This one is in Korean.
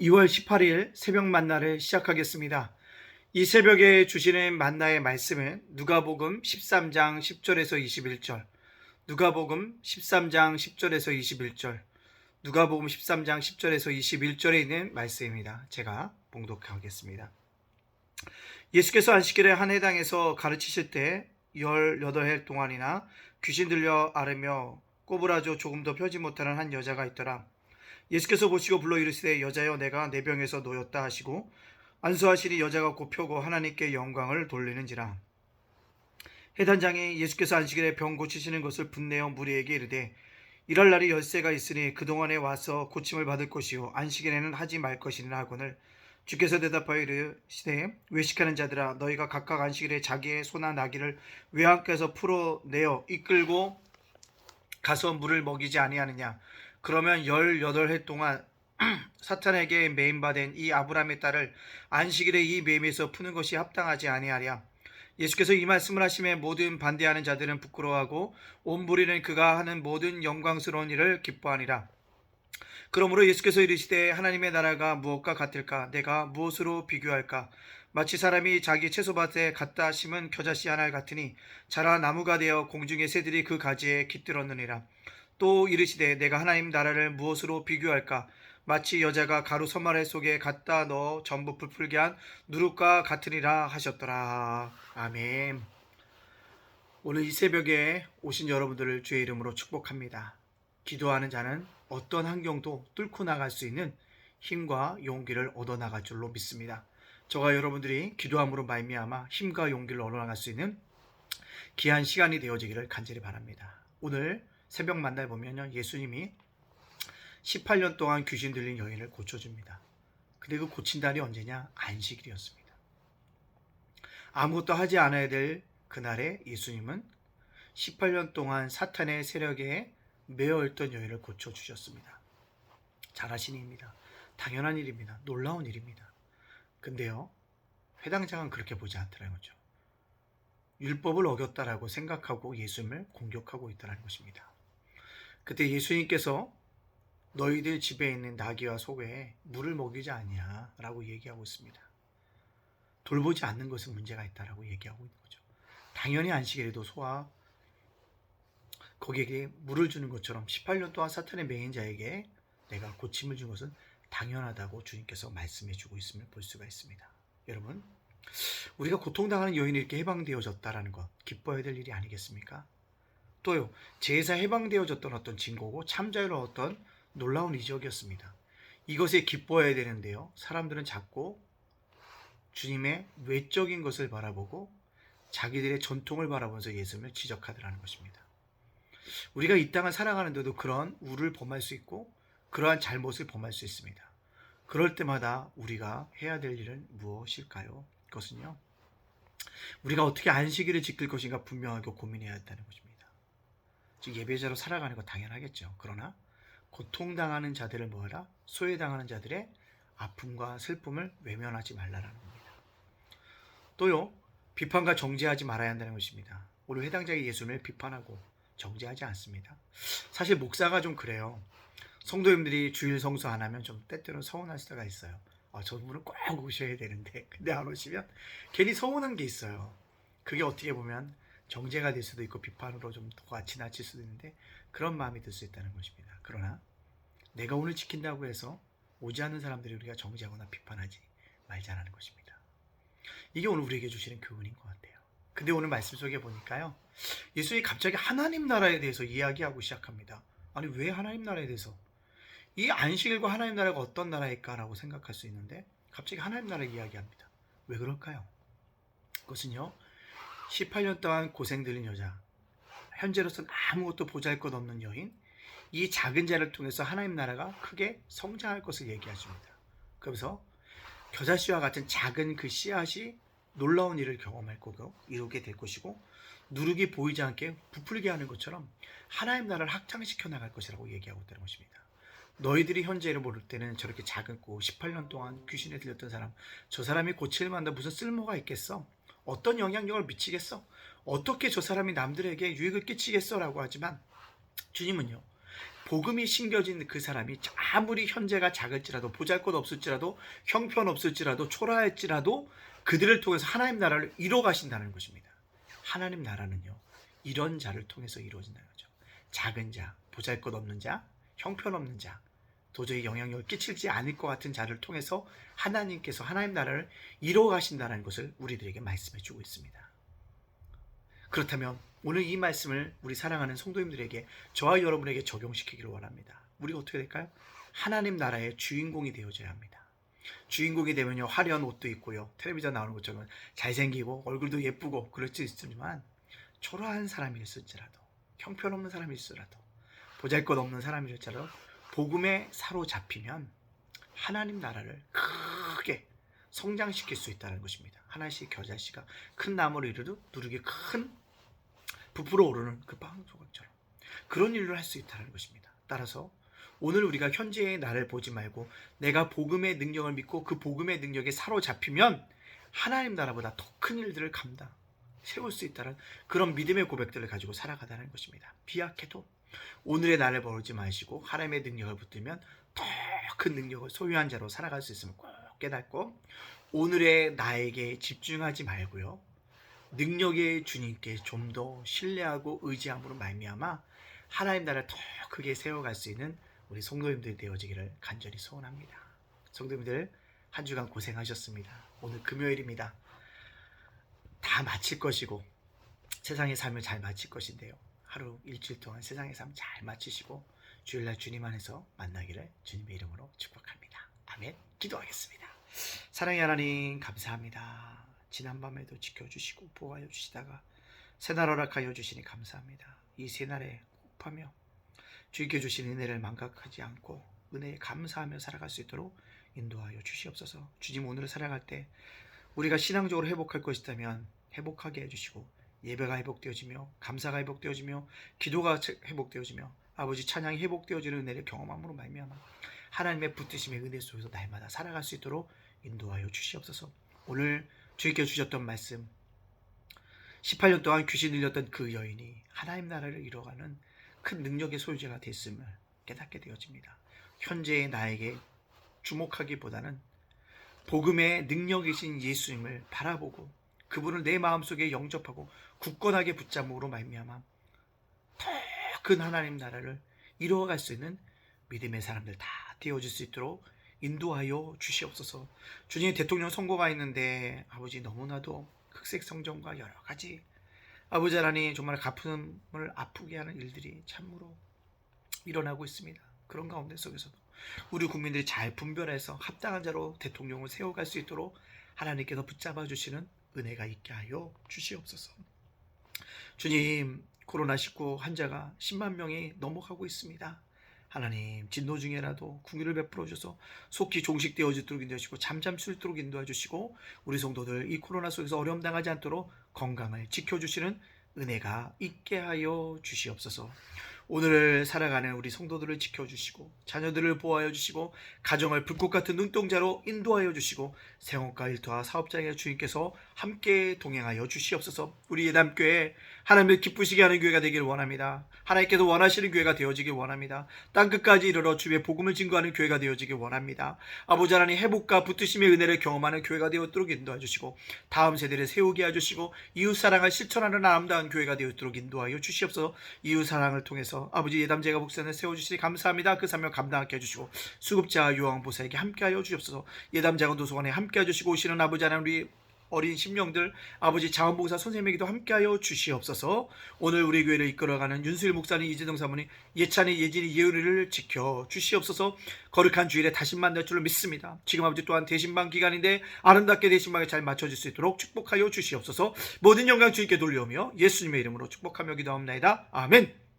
2월 18일 새벽 만나를 시작하겠습니다. 이 새벽에 주시는 만나의 말씀은 누가복음 13장 10절에서 21절, 누가복음 13장 10절에서 21절, 누가복음 13장 10절에서 21절에 있는 말씀입니다. 제가 봉독하겠습니다. 예수께서 안식일에 한 회당에서 가르치실 때 18해 동안이나 귀신 들려 앓으며 꼬부라져 조금도 펴지 못하는 한 여자가 있더라. 예수께서 보시고 불러 이르시되 여자여 내가 내 병에서 놓였다 하시고 안수하시니 여자가 곧 펴고 하나님께 영광을 돌리는지라. 해단장이 예수께서 안식일에 병 고치시는 것을 분내어 무리에게 이르되 일할 날이 엿새가 있으니 그동안에 와서 고침을 받을 것이요 안식일에는 하지 말 것이니라 하거늘 주께서 대답하여 이르시되 외식하는 자들아 너희가 각각 안식일에 자기의 소나 나귀를 외양간에서 풀어내어 이끌고 가서 물을 먹이지 아니하느냐. 그러면 18해 동안 사탄에게 매임받은 이 아브라함의 딸을 안식일에 이 매임에서 푸는 것이 합당하지 아니하랴. 예수께서 이 말씀을 하심에 모든 반대하는 자들은 부끄러워하고 온 무리는 그가 하는 모든 영광스러운 일을 기뻐하니라. 그러므로 예수께서 이르시되 하나님의 나라가 무엇과 같을까? 내가 무엇으로 비교할까? 마치 사람이 자기 채소밭에 갖다 심은 겨자씨 하나를 같으니 자라 나무가 되어 공중의 새들이 그 가지에 깃들었느니라. 또 이르시되 내가 하나님 나라를 무엇으로 비교할까? 마치 여자가 가루 서마레 속에 갖다 넣어 전부 부풀게 한 누룩과 같으니라 하셨더라. 아멘. 오늘 이 새벽에 오신 여러분들을 주의 이름으로 축복합니다. 기도하는 자는 어떤 환경도 뚫고 나갈 수 있는 힘과 용기를 얻어나갈 줄로 믿습니다. 저와 여러분들이 기도함으로 말미암아 힘과 용기를 얻어나갈 수 있는 귀한 시간이 되어지기를 간절히 바랍니다. 오늘 새벽 만날 보면요, 예수님이 18년 동안 귀신 들린 여인을 고쳐줍니다. 근데 그 고친 날이 언제냐? 안식일이었습니다. 아무것도 하지 않아야 될 그날에 예수님은 18년 동안 사탄의 세력에 매여 있던 여인을 고쳐주셨습니다. 잘하신 일입니다. 당연한 일입니다. 놀라운 일입니다. 근데요, 회당장은 그렇게 보지 않더라는 거죠. 율법을 어겼다라고 생각하고 예수님을 공격하고 있다는 것입니다. 그때 예수님께서 너희들 집에 있는 나귀와 소에 물을 먹이지 않냐 라고 얘기하고 있습니다. 돌보지 않는 것은 문제가 있다라고 얘기하고 있는 거죠. 당연히 안식일에도 소와 거기에게 물을 주는 것처럼 18년 동안 사탄의 매인 자에게 내가 고침을 준 것은 당연하다고 주님께서 말씀해 주고 있음을 볼 수가 있습니다. 여러분, 우리가 고통당하는 여인이 이렇게 해방되어졌다는 것 기뻐해야 될 일이 아니겠습니까? 또요, 제사 해방되어졌던 어떤 증거고 참자유로웠던 놀라운 이적이었습니다. 이것에 기뻐해야 되는데요, 사람들은 자꾸 주님의 외적인 것을 바라보고 자기들의 전통을 바라보면서 예수님을 지적하더라는 것입니다. 우리가 이 땅을 살아가는데도 그런 우를 범할 수 있고 그러한 잘못을 범할 수 있습니다. 그럴 때마다 우리가 해야 될 일은 무엇일까요? 그것은요, 우리가 어떻게 안식일을 지킬 것인가 분명하게 고민해야 한다는 것입니다. 즉 예배자로 살아가는 거 당연하겠죠. 그러나 고통당하는 자들을 뭐하라? 소외당하는 자들의 아픔과 슬픔을 외면하지 말라라는 겁니다. 또요, 비판과 정죄하지 말아야 한다는 것입니다. 우리 회당장이 예수님을 비판하고 정죄하지 않습니다. 사실 목사가 좀 그래요. 성도님들이 주일 성수 안 하면 좀 때때로 서운할 때가 있어요. 저분은 꼭 오셔야 되는데 근데 안 오시면 괜히 서운한 게 있어요. 그게 어떻게 보면 정죄가 될 수도 있고 비판으로 좀 더 지나칠 수도 있는데 그런 마음이 들 수 있다는 것입니다. 그러나 내가 오늘 지킨다고 해서 오지 않는 사람들이 우리가 정죄하거나 비판하지 말자라는 것입니다. 이게 오늘 우리에게 주시는 교훈인 것 같아요. 근데 오늘 말씀 속에 보니까요, 예수님이 갑자기 하나님 나라에 대해서 이야기하고 시작합니다. 아니 왜 하나님 나라에 대해서? 이 안식일과 하나님 나라가 어떤 나라일까라고 생각할 수 있는데 갑자기 하나님 나라를 이야기합니다. 왜 그럴까요? 그것은요, 18년 동안 고생 들린 여자, 현재로서는 아무것도 보잘것없는 여인, 이 작은 자를 통해서 하나님 나라가 크게 성장할 것을 얘기하십니다. 그래서 겨자씨와 같은 작은 그 씨앗이 놀라운 일을 경험할 거고 이루게 될 것이고 누룩이 보이지 않게 부풀게 하는 것처럼 하나님 나라를 확장시켜 나갈 것이라고 얘기하고 있다는 것입니다. 너희들이 현재를 모를 때는 저렇게 작고 18년 동안 귀신에 들렸던 사람, 저 사람이 고칠 만한 무슨 쓸모가 있겠어? 어떤 영향력을 미치겠어? 어떻게 저 사람이 남들에게 유익을 끼치겠어? 라고 하지만 주님은요, 복음이 심겨진 그 사람이 아무리 현재가 작을지라도 보잘것없을지라도 형편없을지라도 초라할지라도 그들을 통해서 하나님 나라를 이뤄 가신다는 것입니다. 하나님 나라는요, 이런 자를 통해서 이루어진다는 거죠. 작은 자, 보잘것없는 자, 형편없는 자, 도저히 영향력을 끼치지 않을 것 같은 자를 통해서 하나님께서 하나님 나라를 이루어 가신다는 것을 우리들에게 말씀해 주고 있습니다. 그렇다면 오늘 이 말씀을 우리 사랑하는 성도님들에게, 저와 여러분에게 적용시키기를 원합니다. 우리가 어떻게 될까요? 하나님 나라의 주인공이 되어져야 합니다. 주인공이 되면요, 화려한 옷도 있고요, 텔레비전 나오는 것처럼 잘생기고 얼굴도 예쁘고 그럴 수 있지만 초라한 사람일지라도, 형편없는 사람일지라도, 보잘것없는 사람일지라도 복음에 사로잡히면 하나님 나라를 크게 성장시킬 수 있다는 것입니다. 하나씩 겨자씨가 큰 나무를 이루듯 누르게 큰 부풀어 오르는 그 빵 조각처럼 그런 일을 할 수 있다는 것입니다. 따라서 오늘 우리가 현재의 나를 보지 말고 내가 복음의 능력을 믿고 그 복음의 능력에 사로잡히면 하나님 나라보다 더 큰 일들을 세울 수 있다는 그런 믿음의 고백들을 가지고 살아가다는 것입니다. 비약해도 오늘의 나를 버리지 마시고 하나님의 능력을 붙들면 더 큰 능력을 소유한 자로 살아갈 수 있음을 꼭 깨닫고, 오늘의 나에게 집중하지 말고요, 능력의 주님께 좀 더 신뢰하고 의지함으로 말미암아 하나님 나라를 더 크게 세워갈 수 있는 우리 성도님들이 되어지기를 간절히 소원합니다. 성도님들, 한 주간 고생하셨습니다. 오늘 금요일입니다. 다 마칠 것이고 세상의 삶을 잘 마칠 것인데요, 하루 일주일 동안 세상의 삶 잘 마치시고 주일날 주님 안에서 만나기를 주님의 이름으로 축복합니다. 아멘. 기도하겠습니다. 사랑의 하나님, 감사합니다. 지난밤에도 지켜주시고 보호하여 주시다가 새날 허락하여 주시니 감사합니다. 이 새날에 호흡하며 주께 주신 은혜를 망각하지 않고 은혜에 감사하며 살아갈 수 있도록 인도하여 주시옵소서. 주님, 오늘 살아갈 때 우리가 신앙적으로 회복할 것이라면 회복하게 해주시고, 예배가 회복되어지며 감사가 회복되어지며 기도가 회복되어지며 아버지 찬양이 회복되어지는 은혜를 경험함으로 말미암아 하나님의 붙드심의 은혜 속에서 날마다 살아갈 수 있도록 인도하여 주시옵소서. 오늘 주님께 주셨던 말씀, 18년 동안 귀신 들렸던 그 여인이 하나님 나라를 이뤄가는 큰 능력의 소유자가 됐음을 깨닫게 되어집니다. 현재의 나에게 주목하기보다는 복음의 능력이신 예수님을 바라보고 그분을 내 마음속에 영접하고 굳건하게 붙잡음으로 말미암아 더 큰 하나님 나라를 이루어갈 수 있는 믿음의 사람들 다 되어질 수 있도록 인도하여 주시옵소서. 주님, 대통령 선거가 있는데 아버지 너무나도 흑색 성전과 여러 가지 아버지 하나님 정말 가슴을 아프게 하는 일들이 참으로 일어나고 있습니다. 그런 가운데 속에서도 우리 국민들이 잘 분별해서 합당한 자로 대통령을 세워갈 수 있도록 하나님께서 붙잡아 주시는 은혜가 있게 하여 주시옵소서. 주님, 코로나19 환자가 10만 명이 넘어가고 있습니다. 하나님, 진노 중에라도 궁유를 베풀어 주셔서 속히 종식되어지도록 인도하시고 잠잠 수 있도록 인도해 주시고, 우리 성도들 이 코로나 속에서 어려움 당하지 않도록 건강을 지켜주시는 은혜가 있게 하여 주시옵소서. 오늘 살아가는 우리 성도들을 지켜주시고 자녀들을 보호하여 주시고 가정을 불꽃 같은 눈동자로 인도하여 주시고 생업과 일터와 사업장의 주님께서 함께 동행하여 주시옵소서. 우리 예담교회 하나님을 기쁘시게 하는 교회가 되기를 원합니다. 하나님께서 원하시는 교회가 되어지길 원합니다. 땅끝까지 이르러 주의 복음을 증거하는 교회가 되어지길 원합니다. 아버지 하나님, 회복과 붙으심의 은혜를 경험하는 교회가 되었도록 인도해 주시고 다음 세대를 세우게 해주시고 이웃사랑을 실천하는 아름다운 교회가 되었도록 인도하여 주시옵소서. 이웃사랑을 통해서 아버지 예담제가 목사를 세워주시니 감사합니다. 그 사명 감당하게 해주시고 수급자 요한보사에게 함께하여 주시옵소서. 예담자가 도서관에 함께해 주시고 오시는 아버지 하나님, 우리 어린 심령들 아버지 자원봉사 선생님에게도 함께하여 주시옵소서. 오늘 우리 교회를 이끌어가는 윤수일 목사님, 이재동 사모님, 예찬이, 예진이, 예은이를 지켜 주시옵소서. 거룩한 주일에 다시 만날 줄을 믿습니다. 지금 아버지 또한 대신방 기간인데 아름답게 대신방에 잘 맞춰질 수 있도록 축복하여 주시옵소서. 모든 영광 주님께 돌려오며 예수님의 이름으로 축복하며 기도합니다. 아멘.